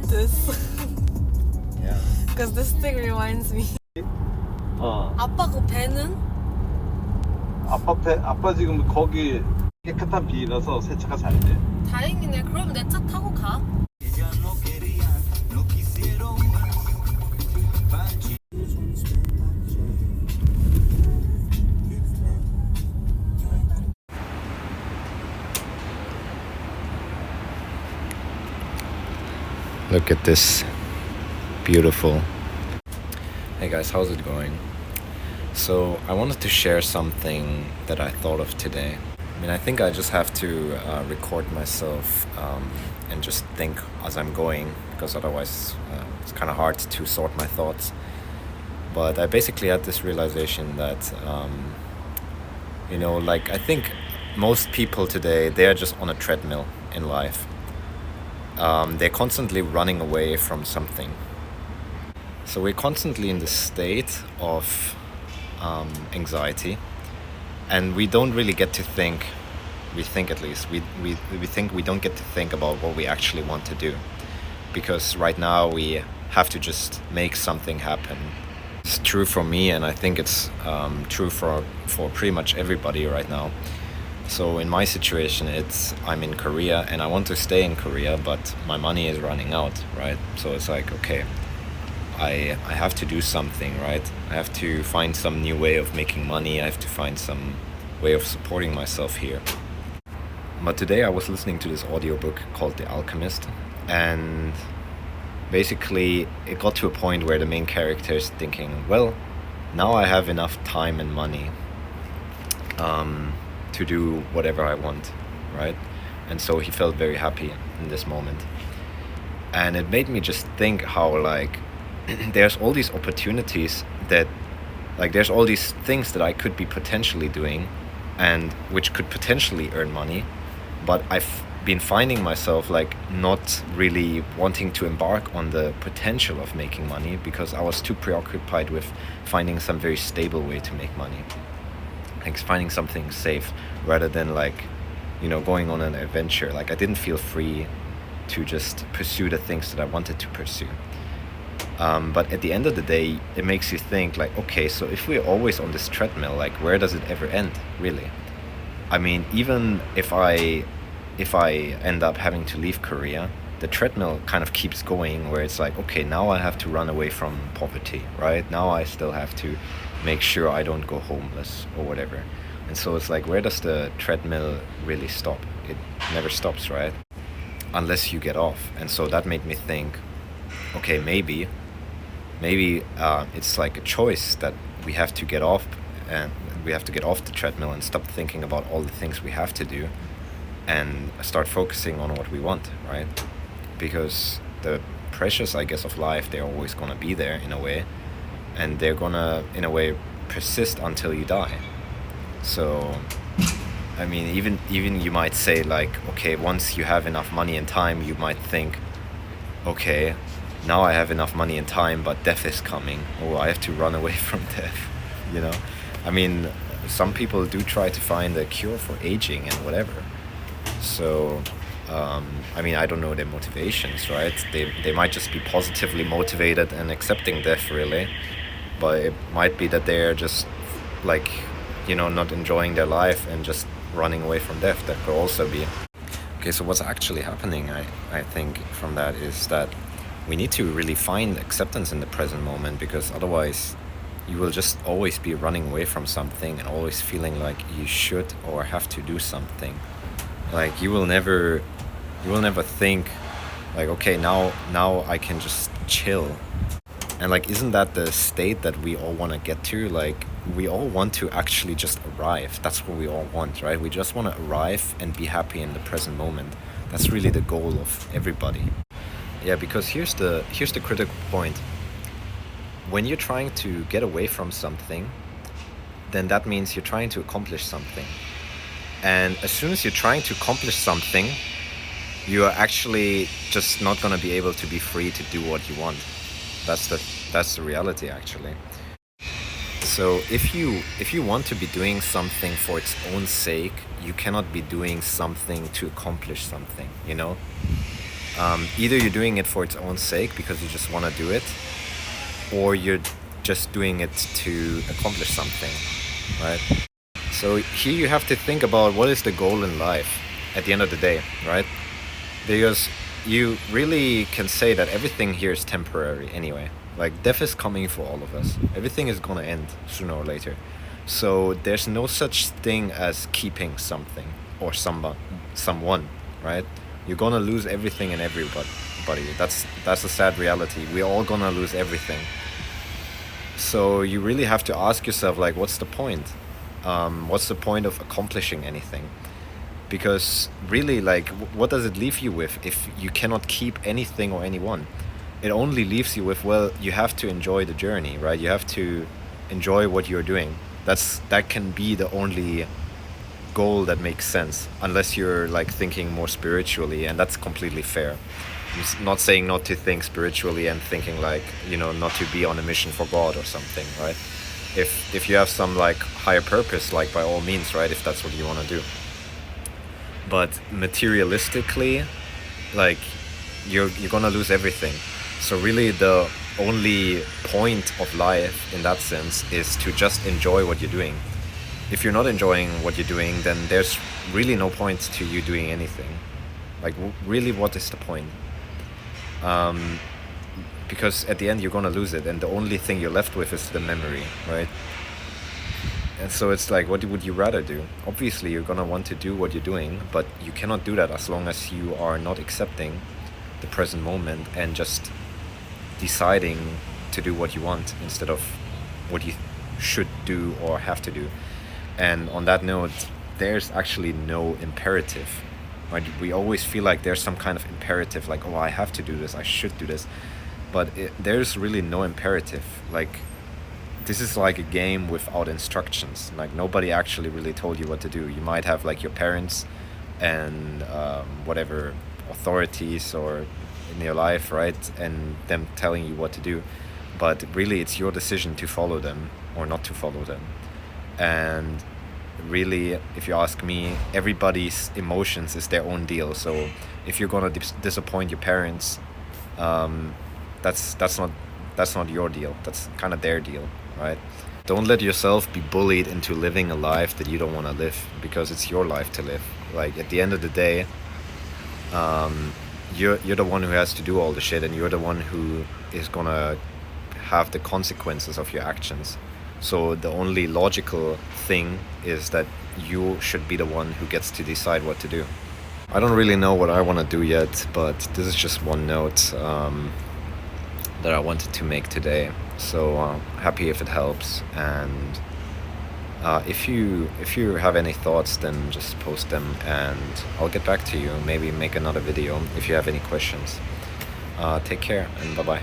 this. Yeah. Because this thing reminds me. 아빠 그 배는? 아빠 지금 거기 깨끗한 비라서 세차가 잘 돼. 다행이네. 그럼 내 차 타고 가. Look at this beautiful. Hey guys, how's it going? So I wanted to share something that I thought of today. I mean, I think I just have to record myself and just think as I'm going, because otherwise it's kind of hard to sort my thoughts. But I basically had this realization that, like I think most people today, they're just on a treadmill in life. They're constantly running away from something. So we're constantly in this state of anxiety, and we don't really get to think. We think, at least, we think we don't get to think about what we actually want to do, because right now we have to just make something happen. It's true for me, and I think it's true for pretty much everybody right now. So in my situation, I'm in Korea and I want to stay in Korea, but my money is running out, right? So it's like, okay, I have to do something, right? I have to find some new way of making money. I have to find some way of supporting myself here. But today I was listening to this audiobook called The Alchemist, and basically it got to a point where the main character is thinking, well, now I have enough time and money to do whatever I want, right? And so he felt very happy in this moment. And it made me just think how, like, there's all these opportunities that, like, there's all these things that I could be potentially doing and which could potentially earn money, but I've been finding myself, like, not really wanting to embark on the potential of making money because I was too preoccupied with finding some very stable way to make money. Like finding something safe rather than, like, going on an adventure. Like, I didn't feel free to just pursue the things that I wanted to pursue. But at the end of the day, it makes you think, like, okay, so if we're always on this treadmill, like, where does it ever end, really? I mean, even if I end up having to leave Korea, the treadmill kind of keeps going, where it's like, okay, now I have to run away from poverty, right? Now I still have to make sure I don't go homeless or whatever. And so it's like, where does the treadmill really stop? It never stops, right? Unless you get off. And so that made me think, okay, maybe it's like a choice that we have to get off, and we have to get off the treadmill and stop thinking about all the things we have to do and start focusing on what we want, right? Because the pressures, I guess, of life, they're always gonna be there in a way, and they're gonna, in a way, persist until you die. So, I mean, even you might say, like, okay, once you have enough money and time, you might think, okay, now I have enough money and time, but death is coming, or I have to run away from death, I mean, some people do try to find a cure for aging and whatever. So, I mean, I don't know their motivations, right? They might just be positively motivated and accepting death, really. But it might be that they're just, like, not enjoying their life and just running away from death. That could also be. Okay, so what's actually happening, I think, from that is that we need to really find acceptance in the present moment, because otherwise you will just always be running away from something and always feeling like you should or have to do something. Like, you will never think, like, okay, now I can just chill. And, like, isn't that the state that we all want to get to? Like, we all want to actually just arrive. That's what we all want, right? We just want to arrive and be happy in the present moment. That's really the goal of everybody. Yeah, because here's the critical point. When you're trying to get away from something, then that means you're trying to accomplish something. And as soon as you're trying to accomplish something, you are actually just not going to be able to be free to do what you want. That's the reality, actually. So if you want to be doing something for its own sake, you cannot be doing something to accomplish something, Either you're doing it for its own sake because you just want to do it, or you're just doing it to accomplish something, right? So here you have to think about what is the goal in life at the end of the day, right? Because you really can say that everything here is temporary anyway. Like, death is coming for all of us. Everything is gonna end sooner or later. So there's no such thing as keeping something or someone, right? You're gonna lose everything and everybody. That's a sad reality. We're all gonna lose everything. So you really have to ask yourself, like, what's the point? What's the point of accomplishing anything? Because really, like, what does it leave you with if you cannot keep anything or anyone? It only leaves you with, well, you have to enjoy the journey, right? You have to enjoy what you're doing. That can be the only goal that makes sense, unless you're like thinking more spiritually, and that's completely fair. I'm not saying not to think spiritually and thinking like, not to be on a mission for God or something, right? If you have some like higher purpose, like, by all means, right, if that's what you want to do. But materialistically, like, you're gonna lose everything. So really the only point of life in that sense is to just enjoy what you're doing. If you're not enjoying what you're doing, then there's really no point to you doing anything. Like, really, what is the point? Because at the end you're gonna lose it, and the only thing you're left with is the memory, right? And so it's like, what would you rather do? Obviously you're gonna want to do what you're doing, but you cannot do that as long as you are not accepting the present moment and just deciding to do what you want instead of what you should do or have to do. And on that note, there's actually no imperative, right? We always feel like there's some kind of imperative, like, oh, I have to do this, I should do this. But there's really no imperative. Like, this is like a game without instructions. Like, nobody actually really told you what to do. You might have like your parents and whatever authorities or in your life, right, and them telling you what to do, but really it's your decision to follow them or not to follow them. And really, if you ask me, everybody's emotions is their own deal. So if you're gonna disappoint your parents, that's not your deal. That's kind of their deal, right? Don't let yourself be bullied into living a life that you don't want to live, because it's your life to live. Like, at the end of the day, you're the one who has to do all the shit, and you're the one who is gonna have the consequences of your actions. So the only logical thing is that you should be the one who gets to decide what to do. I don't really know what I want to do yet, but this is just one note that I wanted to make today. So happy if it helps, and if you have any thoughts, then just post them and I'll get back to you. Maybe make another video if you have any questions. Take care, and bye bye.